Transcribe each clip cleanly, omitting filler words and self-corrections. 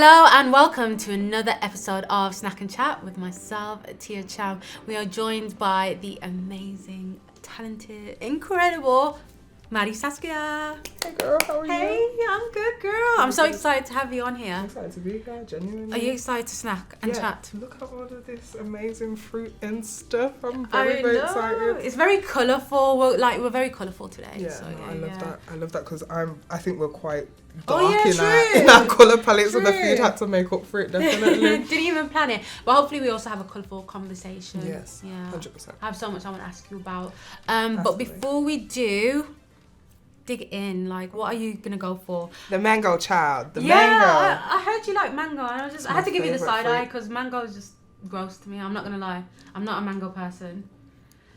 Hello and welcome to another episode of Snack and Chat with myself, Tia Cham. We are joined by the amazing, talented, incredible Madi Saskia. Hey girl, how are you? Hey, I'm good, girl. I'm so excited to have you on here. I'm excited to be here, genuinely. Are you excited to snack and chat? Look at all of this amazing fruit and stuff. I'm very excited. It's very colourful. We're very colourful today. Yeah, so, I love that. I love that because I think we're quite dark true. in our colour palettes, so the food had to make up for it, definitely. Didn't even plan it. But hopefully we also have a colourful conversation. Yes, yeah. 100%. I have so much I want to ask you about. But before we do, dig in, like, what are you gonna go for? The mango child. Mango. I heard you like mango, and I had to give you the side eye because mango is just gross to me. I'm not gonna lie, I'm not a mango person.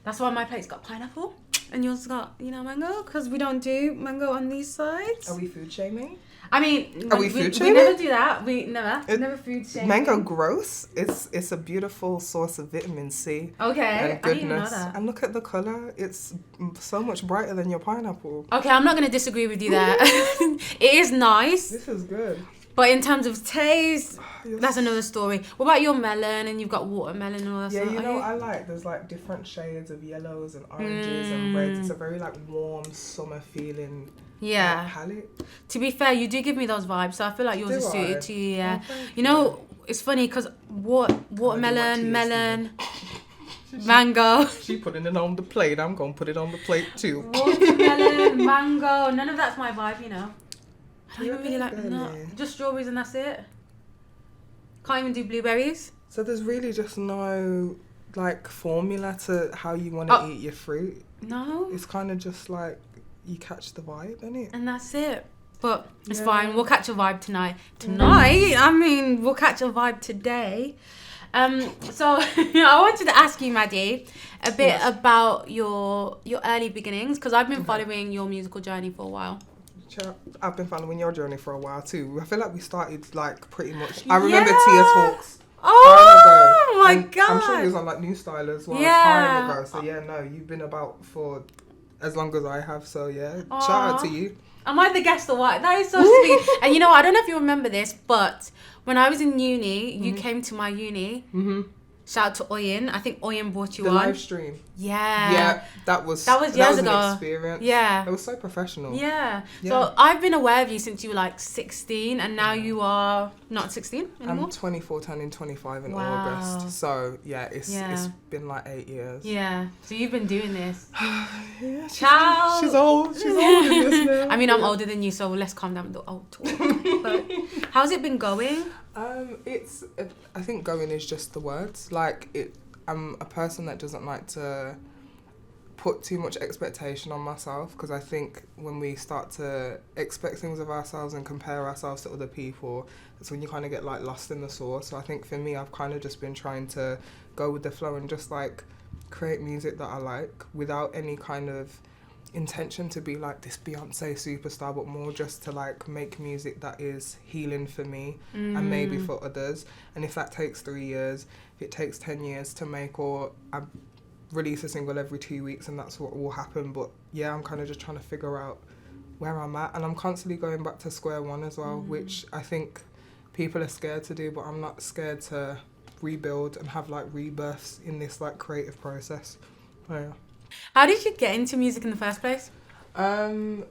That's why my plate's got pineapple and yours got, mango, because we don't do mango on these sides. Are we food shaming? I mean, are we food shaming? We never do that. We never food shaming. Mango gross. It's a beautiful source of vitamin C. Okay, and goodness. I didn't even know that. And look at the colour. It's so much brighter than your pineapple. Okay, I'm not gonna disagree with you there. It is nice. This is good. But in terms of taste, that's another story. What about your melon? And you've got watermelon and all that stuff. Yeah, there's like different shades of yellows and oranges and reds. It's a very like warm summer feeling. Yeah. Palette. To be fair, you do give me those vibes, so I feel like yours is suited to you. Yeah. Oh, It's funny because watermelon, melon, mango. She putting it on the plate. I'm gonna put it on the plate too. Watermelon, mango. None of that's my vibe, I don't even really like just strawberries and that's it. Can't even do blueberries. So there's really just no like formula to how you want to eat your fruit. No. It's kind of just like you catch the vibe, innit? And that's it. But it's fine. We'll catch a vibe tonight. I mean, we'll catch a vibe today. So I wanted to ask you, Madi, a bit about your early beginnings, because I've been following your musical journey for a while. I've been following your journey for a while too. I feel like we started like pretty much. I remember Tia Talks. Oh my god! I'm sure you was on like New Style as well. Time ago. So you've been about for as long as I have. So shout out to you. Am I the guest or what? That is so sweet. And I don't know if you remember this, but when I was in uni, you came to my uni. Mm-hmm. Shout out to Oyen. I think Oyen brought you on. The live stream. Yeah. Yeah, that was years ago. An experience. Yeah. It was so professional. Yeah. So I've been aware of you since you were like 16, and now you are not 16 anymore? I'm 24, turning 25 in August. So it's been like 8 years. Yeah. So you've been doing this. Ciao. She's old. She's old in this now. I mean, I'm older than you, so let's calm down with the old talk. But how's it been going? I think going is just the words. I'm a person that doesn't like to put too much expectation on myself, because I think when we start to expect things of ourselves and compare ourselves to other people, that's when you kind of get like lost in the sauce. So I think for me, I've kind of just been trying to go with the flow and just like create music that I like without any kind of intention to be like this Beyonce superstar, but more just to like make music that is healing for me and maybe for others. And if that takes 3 years, if it takes 10 years to make, or I release a single every 2 weeks, and that's what will happen. But I'm kind of just trying to figure out where I'm at, and I'm constantly going back to square one as well, which I think people are scared to do, but I'm not scared to rebuild and have like rebirths in this like creative process. How did you get into music in the first place?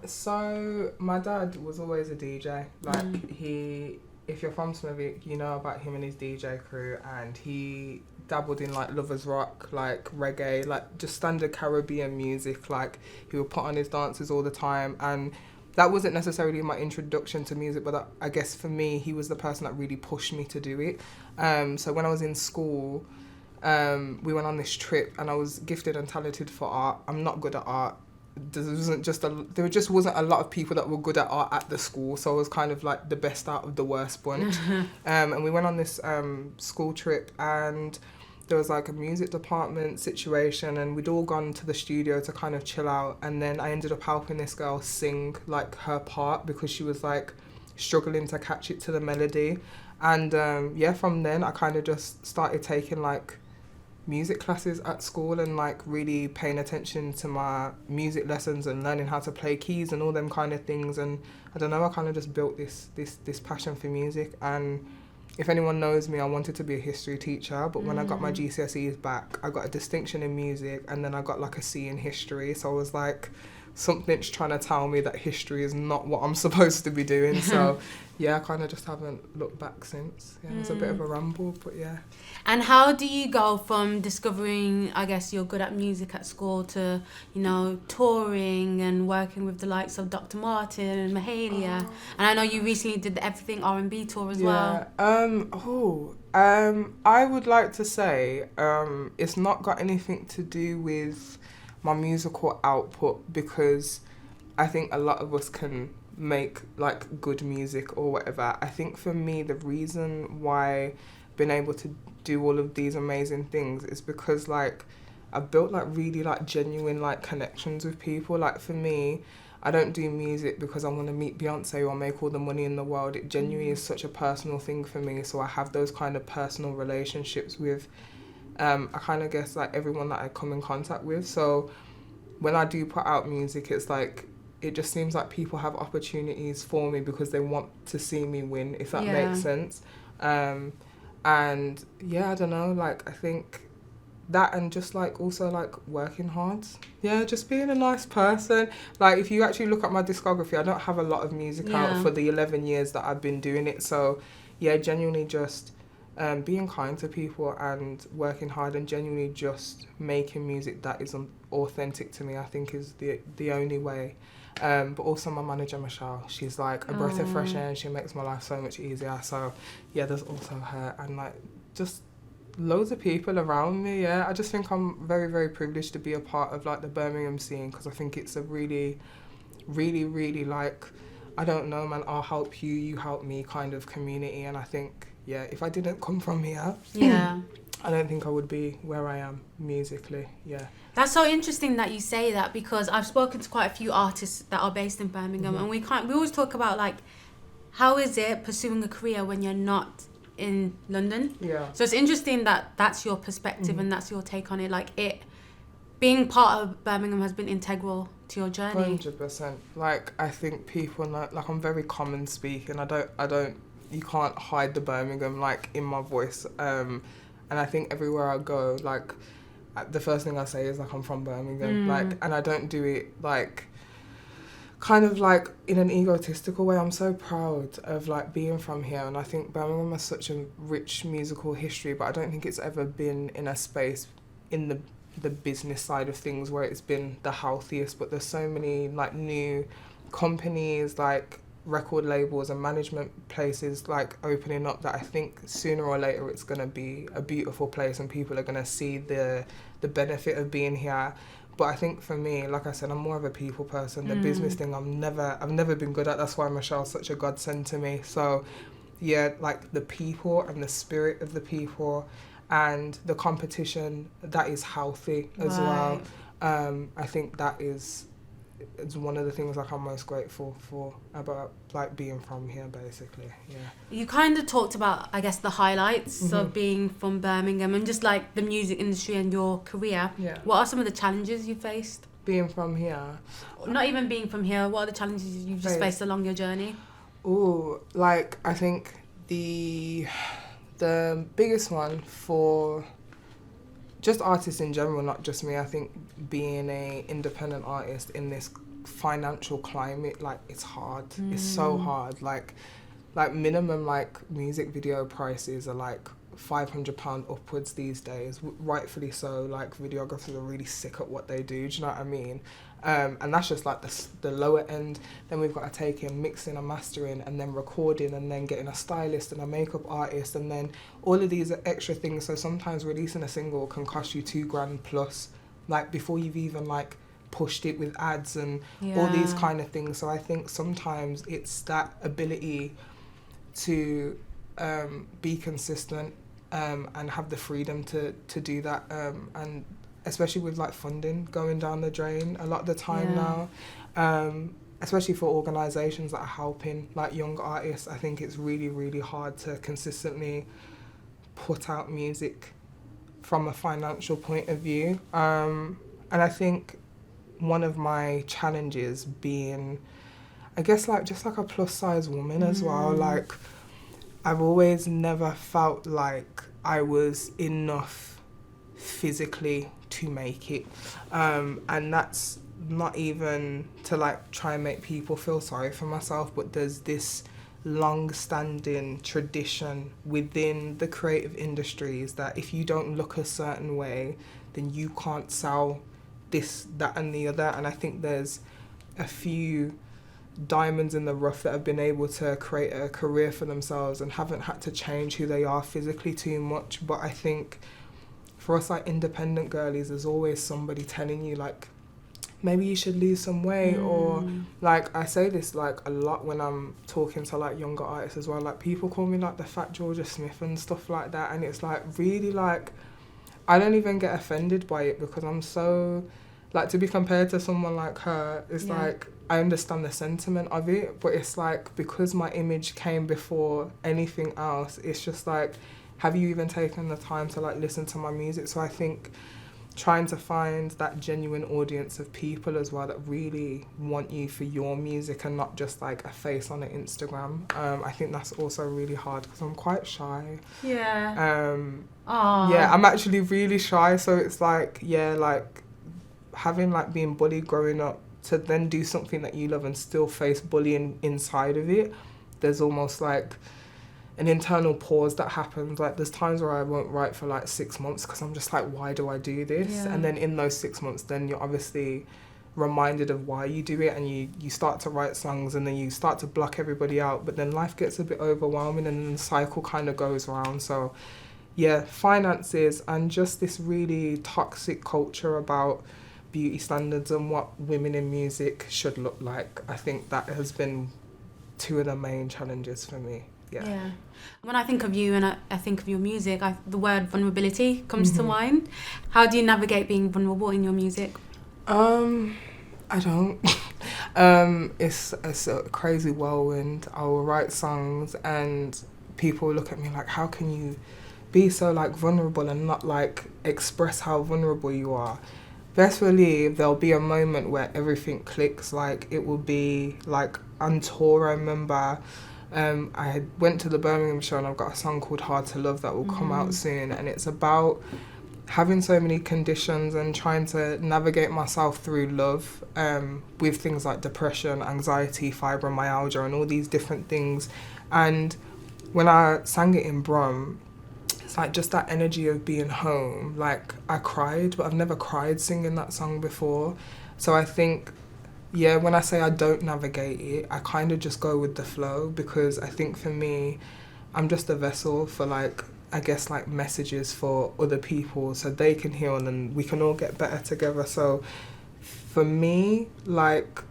So my dad was always a DJ. If you're from Smithwick, you know about him and his DJ crew, and he dabbled in like lovers rock, like reggae, like just standard Caribbean music. Like he would put on his dances all the time, and that wasn't necessarily my introduction to music, but I guess for me, he was the person that really pushed me to do it. So when I was in school, we went on this trip, and I was gifted and talented for art. I'm not good at art. There just wasn't a lot of people that were good at art at the school, so I was kind of like the best out of the worst bunch. And we went on this school trip, and there was like a music department situation, and we'd all gone to the studio to kind of chill out, and then I ended up helping this girl sing like her part, because she was like struggling to catch it to the melody. And from then I kind of just started taking like music classes at school and like really paying attention to my music lessons and learning how to play keys and all them kind of things. And I don't know, I kind of just built this passion for music. And if anyone knows me, I wanted to be a history teacher, but when I got my GCSEs back, I got a distinction in music and then I got like a C in history. So I was like, something's trying to tell me that history is not what I'm supposed to be doing. So yeah, I kind of just haven't looked back since. Yeah, it's a bit of a ramble, but yeah. And how do you go from discovering, I guess, you're good at music at school to, you know, touring and working with the likes of Dr. Martin and Mahalia? And I know you recently did the Everything R&B tour as well. I would like to say it's not got anything to do with my musical output, because I think a lot of us can make like good music or whatever. I think for me, the reason why I've been able to do all of these amazing things is because like I've built like really like genuine like connections with people. Like for me, I don't do music because I want to meet Beyonce or make all the money in the world. It genuinely is such a personal thing for me. So I have those kind of personal relationships with I kind of guess like everyone that I come in contact with. So when I do put out music, it's like it just seems like people have opportunities for me because they want to see me win, if that makes sense. And yeah, I don't know, like I think that, and just like also like working hard, just being a nice person. Like if you actually look at my discography, I don't have a lot of music out for the 11 years that I've been doing it. So yeah, genuinely just being kind to people and working hard and genuinely just making music that is authentic to me, I think is the only way. But also my manager Michelle, she's like a breath of fresh air and she makes my life so much easier. So yeah, there's also her, and like just loads of people around me. I just think I'm very, very privileged to be a part of like the Birmingham scene, because I think it's a really, really, really like, I don't know man, I'll help you, you help me kind of community. And I think if I didn't come from here, I don't think I would be where I am musically. That's so interesting that you say that, because I've spoken to quite a few artists that are based in Birmingham, and we always talk about like, how is it pursuing a career when you're not in London? So it's interesting that that's your perspective and that's your take on it. Like it being part of Birmingham has been integral to your journey. 100%. Like I think people know, like I'm very common speaking. I don't you can't hide the Birmingham like in my voice. And I think everywhere I go, like the first thing I say is like I'm from Birmingham. Like, and I don't do it like kind of like in an egotistical way. I'm so proud of like being from here, and I think Birmingham has such a rich musical history, but I don't think it's ever been in a space in the business side of things where it's been the healthiest. But there's so many like new companies, like record labels and management places like opening up, that I think sooner or later it's going to be a beautiful place and people are going to see the benefit of being here. But I think for me, like I said, I'm more of a people person. The business thing I've never been good at. That's why Michelle's such a godsend to me. So yeah, like the people and the spirit of the people and the competition, that is healthy as well. I think that is one of the things like I'm most grateful for about like being from here, basically. You kind of talked about, I guess, the highlights of being from Birmingham and just like the music industry and your career. What are some of the challenges you faced being from here? Not even being from here, what are the challenges you've just faced along your journey? Like I think the biggest one for just artists in general, not just me, I think being a independent artist in this financial climate, like it's hard. It's so hard. Like minimum like music video prices are like £500 upwards these days, rightfully so. Like videographers are really sick at what they do you know what I mean? And that's just like the lower end. Then we've got to take in mixing and mastering and then recording and then getting a stylist and a makeup artist and then all of these are extra things. So sometimes releasing a single can cost you $2,000 plus, like before you've even like pushed it with ads and all these kind of things. So I think sometimes it's that ability to be consistent and have the freedom to do that, and especially with like funding going down the drain a lot of the time now, especially for organisations that are helping like young artists. I think it's really, really hard to consistently put out music from a financial point of view. And I think one of my challenges being, I guess, like just like a plus size woman as well, like I've always never felt like I was enough physically to make it. And that's not even to like try and make people feel sorry for myself, but there's this long-standing tradition within the creative industries that if you don't look a certain way, then you can't sell this, that and the other. And I think there's a few diamonds in the rough that have been able to create a career for themselves and haven't had to change who they are physically too much. But I think for us like independent girlies, there's always somebody telling you like, maybe you should lose some weight, or like I say this like a lot when I'm talking to like younger artists as well, like people call me like the fat Georgia Smith and stuff like that, and it's like really like I don't even get offended by it because I'm so like, to be compared to someone like her, it's like I understand the sentiment of it, but it's like because my image came before anything else, it's just like, have you even taken the time to like listen to my music? So I think trying to find that genuine audience of people as well that really want you for your music and not just like a face on an Instagram. I think that's also really hard because I'm quite shy. Yeah. Yeah, I'm actually really shy. So it's like, yeah, like having like being bullied growing up to then do something that you love and still face bullying inside of it, there's almost like an internal pause that happens. Like there's times where I won't write for like 6 months because I'm just like, why do I do this? Yeah. And then in those 6 months, then you're obviously reminded of why you do it, and you start to write songs, and then you start to block everybody out, but then life gets a bit overwhelming and then the cycle kind of goes around. So yeah, finances and just this really toxic culture about beauty standards and what women in music should look like. I think that has been two of the main challenges for me. Yeah. When I think of you and I think of your music, the word vulnerability comes to mind. How do you navigate being vulnerable in your music? I don't. It's a crazy whirlwind. I will write songs and people look at me like, how can you be so like vulnerable and not like express how vulnerable you are? Best believe there'll be a moment where everything clicks. Like it will be like on tour. I remember I went to the Birmingham show and I've got a song called Hard to Love that will come out soon, and it's about having so many conditions and trying to navigate myself through love with things like depression, anxiety, fibromyalgia and all these different things. And when I sang it in Brum, it's like just that energy of being home. Like I cried, but I've never cried singing that song before. So I think, yeah, when I say I don't navigate it, I kind of just go with the flow, because I think for me, I'm just a vessel for like, I guess like messages for other people so they can heal and we can all get better together. So for me, like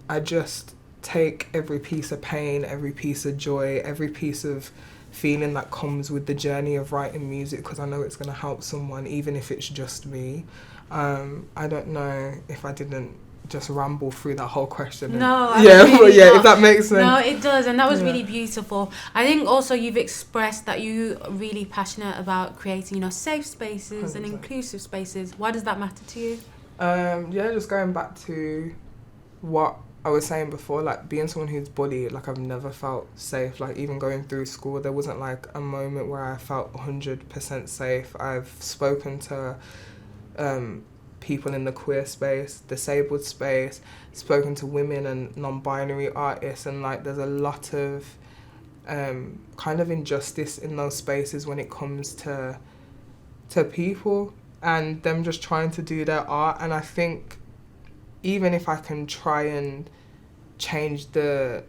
I just take every piece of pain, every piece of joy, every piece of feeling that comes with the journey of writing music, because I know it's going to help someone, even if it's just me. I don't know if I didn't just ramble through that whole question. No, if that makes sense. No, it does, and that was really beautiful. I think also you've expressed that you are really passionate about creating, safe spaces 100%. And inclusive spaces. Why does that matter to you? Just going back to what I was saying before, like being someone who's bullied, like I've never felt safe. Like even going through school, there wasn't like a moment where I felt 100% safe. I've spoken to people in the queer space, disabled space, spoken to women and non-binary artists, and like there's a lot of kind of injustice in those spaces when it comes to people and them just trying to do their art. And I think even if I can try and change the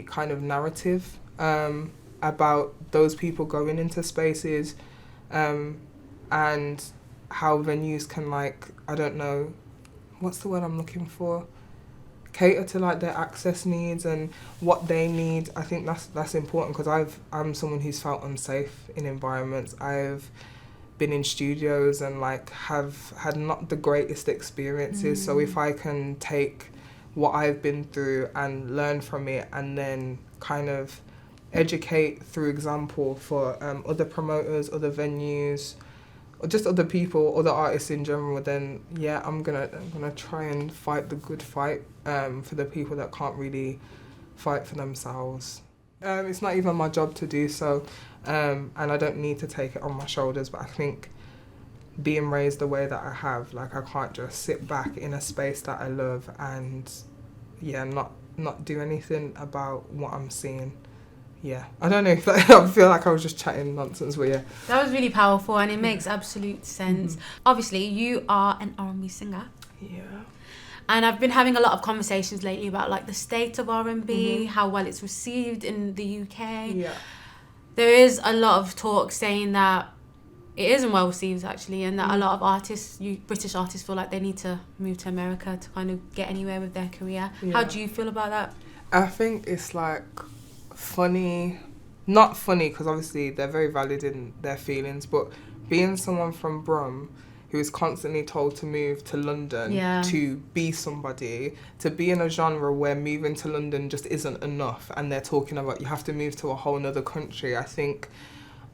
kind of narrative about those people going into spaces and how venues can, like, I don't know, what's the word I'm looking for? Cater to like their access needs and what they need. I think that's important, because I'm someone who's felt unsafe in environments. I've been in studios and like have had not the greatest experiences. So if I can take what I've been through and learn from it and then kind of educate through example for other promoters, other venues, or just other people, other artists in general, then yeah, I'm gonna try and fight the good fight for the people that can't really fight for themselves. It's not even my job to do so, and I don't need to take it on my shoulders, but I think being raised the way that I have, like, I can't just sit back in a space that I love and yeah, not do anything about what I'm seeing. Yeah, I don't know if I feel like I was just chatting nonsense, but yeah. That was really powerful and it makes absolute sense. Obviously, you are an R&B singer. Yeah. And I've been having a lot of conversations lately about like the state of R&B, how well it's received in the UK. Yeah. There is a lot of talk saying that it isn't well received actually, and that a lot of artists, British artists, feel like they need to move to America to kind of get anywhere with their career. Yeah. How do you feel about that? I think it's like funny, not funny because obviously they're very valid in their feelings, but being someone from Brum who is constantly told to move to London to be somebody, to be in a genre where moving to London just isn't enough, and they're talking about you have to move to a whole nother country. I think,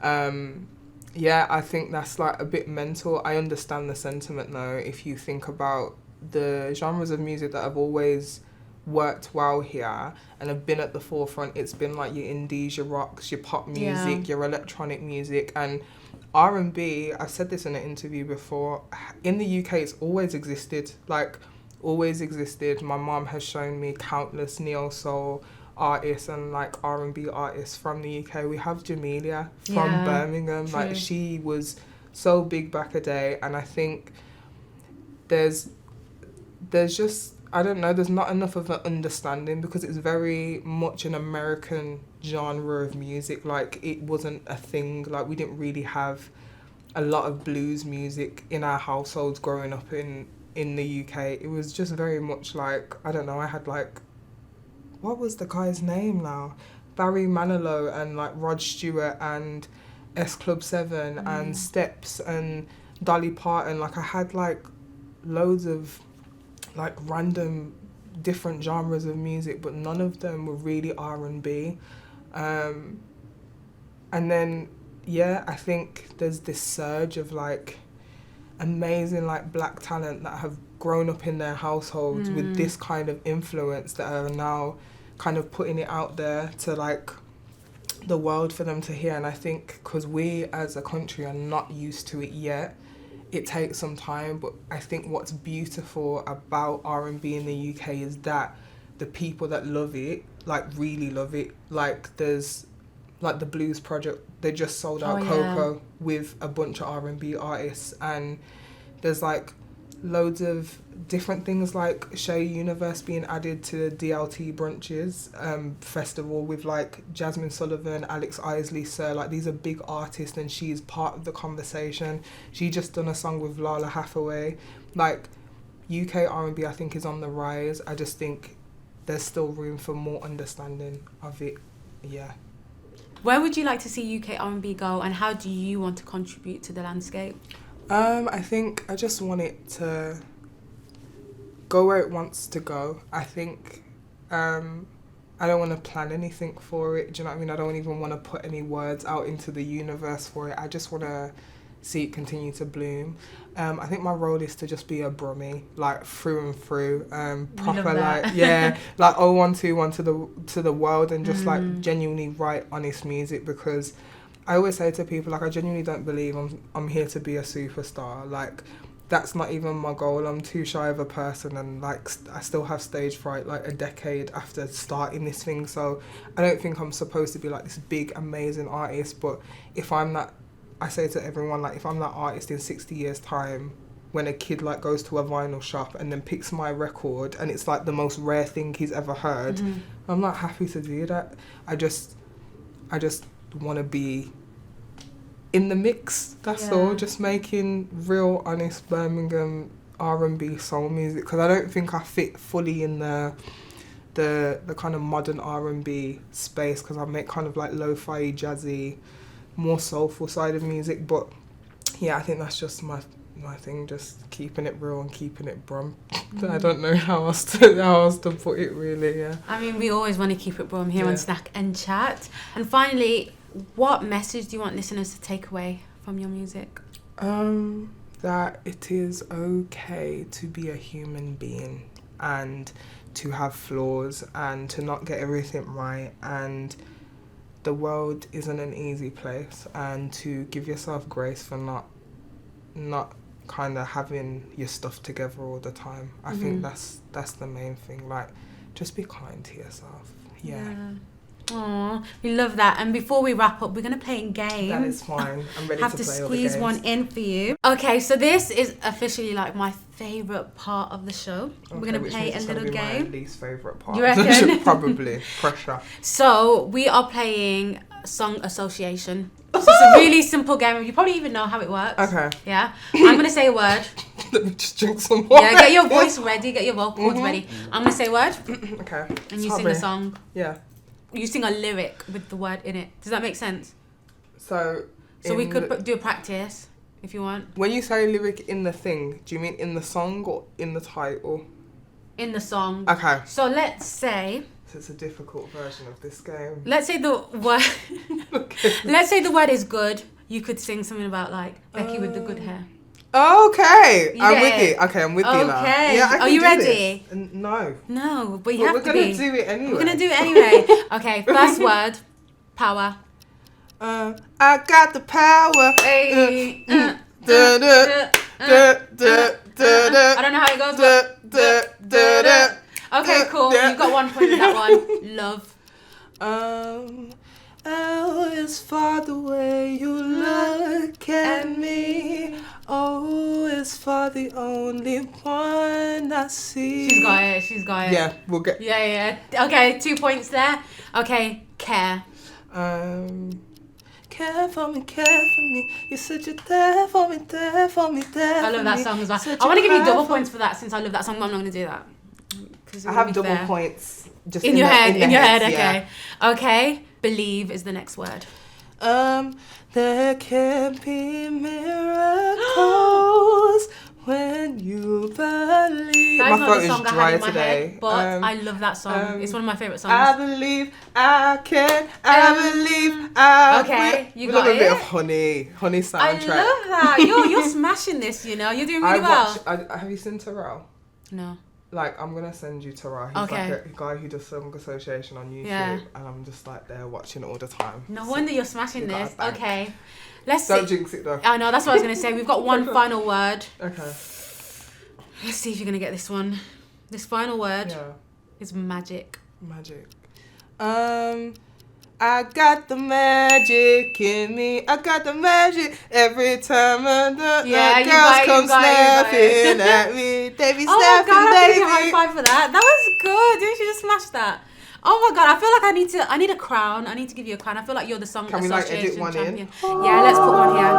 I think that's like a bit mental. I understand the sentiment though, if you think about the genres of music that have always worked well here and have been at the forefront. It's been like your indies, your rocks, your pop music, your electronic music, and R&B. I've said this in an interview before, in the UK it's always existed, like always existed. My mom has shown me countless neo soul artists and like R&B artists from the UK. We have Jamelia from Birmingham. True. Like she was so big back a day, and I think there's just, I don't know, there's not enough of an understanding because it's very much an American genre of music. Like, it wasn't a thing. Like, we didn't really have a lot of blues music in our households growing up in the UK. It was just very much like, I don't know, I had like, what was the guy's name now? Barry Manilow and like Rod Stewart and S Club 7 and Steps and Dolly Parton. Like, I had like loads of like random different genres of music, but none of them were really R&B. And then I think there's this surge of like amazing like black talent that have grown up in their households with this kind of influence that are now kind of putting it out there to like the world for them to hear. And I think because we as a country are not used to it yet, it takes some time, but I think what's beautiful about R&B in the UK is that the people that love it, like really love it, like there's like the Blues Project, they just sold out Coco with a bunch of R&B artists, and there's like loads of different things like Shea Universe being added to DLT Brunches festival with like Jasmine Sullivan, Alex Isley Sir. Like, these are big artists and she's part of the conversation. She just done a song with Lala Hathaway. Like, UK R&B I think is on the rise. I just think there's still room for more understanding of it. Where would you like to see UK R&B go, and how do you want to contribute to the landscape? I think I just want it to go where it wants to go. I think I don't want to plan anything for it. Do you know what I mean? I don't even want to put any words out into the universe for it. I just want to see it continue to bloom. I think my role is to just be a Brummie, like through and through, proper like like 0121 to the world, and just like genuinely write honest music, because I always say to people, like, I genuinely don't believe I'm here to be a superstar. Like, that's not even my goal. I'm too shy of a person, and like I still have stage fright like a decade after starting this thing. So I don't think I'm supposed to be like this big amazing artist. But if I'm that, I say to everyone, like, if I'm that artist in 60 years time, when a kid like goes to a vinyl shop and then picks my record and it's like the most rare thing he's ever heard, I'm not happy to do that. I just want to be in the mix, that's all, just making real honest Birmingham R&B soul music, because I don't think I fit fully in the kind of modern R&B space, because I make kind of like lo-fi, jazzy, more soulful side of music. But I think that's just my thing, just keeping it real and keeping it Brum. I don't know how else to put it, really. I mean, we always want to keep it Brum here on Snack and Chat. And finally, what message do you want listeners to take away from your music? That it is okay to be a human being and to have flaws and to not get everything right, and the world isn't an easy place, and to give yourself grace for not kind of having your stuff together all the time. I think that's the main thing. Like, just be kind to yourself. Yeah. Aw, we love that. And before we wrap up, we're going to play a game. That is fine. I'm ready have to to play all the squeeze games. one in for you. Okay, so this is officially like my favourite part of the show. Okay, we're going to play a little game. My least favourite part. You reckon? Probably. Pressure. So we are playing song association. So it's a really simple game. You probably even know how it works. Okay. Yeah. I'm going to say a word. Let me just drink some water. Yeah, get your voice ready. Get your vocal cords ready. I'm going to say a word. Okay. And you sing a song. Yeah. You sing a lyric with the word in it. Does that make sense? So we could do a practice if you want. When you say lyric in the thing, do you mean in the song or in the title? In the song. Okay. So let's say. So it's a difficult version of this game. Let's say the word. Okay. Let's say the word is good. You could sing something about like Becky with the good hair. Okay, You I'm get with it? you. Okay, I'm with you now. Okay. Yeah, I Are can you do ready? this. No. No, but you But have we're to gonna be. do it anyway. We're gonna do it anyway. Okay, first word. Power. I got the power. Hey. Da, da, da, da, da, da. I don't know how it goes. But... Okay, cool. You got 1 point in that one. Love. Oh, it's far the way you look at me. Oh, it's far the only one I see. She's got it. Yeah, we'll get. Yeah. Okay, 2 points there. Okay, care. Care for me. You said you're there for me, there for me, there for me. I love that song as well. I want to give you double points for that since I love that song, but I'm not going to do that. I have double points. Just in your head. Okay. Yeah. Okay. Believe is the next word. There can be miracles when you believe. That is My not throat the song is I dry had in my today. head, but I love that song. It's one of my favourite songs. I believe I can. I believe I Okay, will. you We got love it. a bit of honey soundtrack. I love that. You're smashing this. You know, you're doing really well. Have you seen Terrell? No. Like, I'm gonna send you Terrell. He's Okay. like a guy who does song association on YouTube, Yeah. and I'm just like there watching it all the time. No wonder you're smashing You got this. a bank. Okay. Let's Don't see. jinx it though. I know, that's what I was going to say. We've got one final word. Okay. Let's see if you're going to get this one. This final word Yeah. is magic. Magic. I got the magic in me. I got the magic every time the girls come snapping at me. They be Oh my snapping, God, I'll give baby. you a high five for that. That was good. Didn't you just smash that? Oh my God, I feel like I need a crown. I need to give you a crown. I feel like you're the song Can we like association edit one champion. in? Yeah, let's put one here.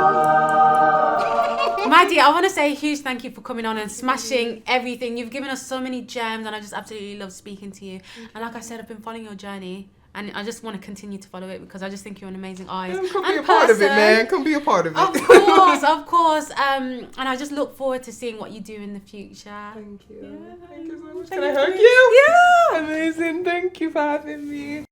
Maddie, I want to say a huge thank you for coming on and smashing everything. You've given us so many gems and I just absolutely love speaking to you. And like I said, I've been following your journey. And I just want to continue to follow it because I just think you're an amazing artist. Come be a part of it, man. Come be a part of it. Of course. And I just look forward to seeing what you do in the future. Thank you. Yeah. Thank you so much. Can I hug you? Yeah. Amazing. Thank you for having me.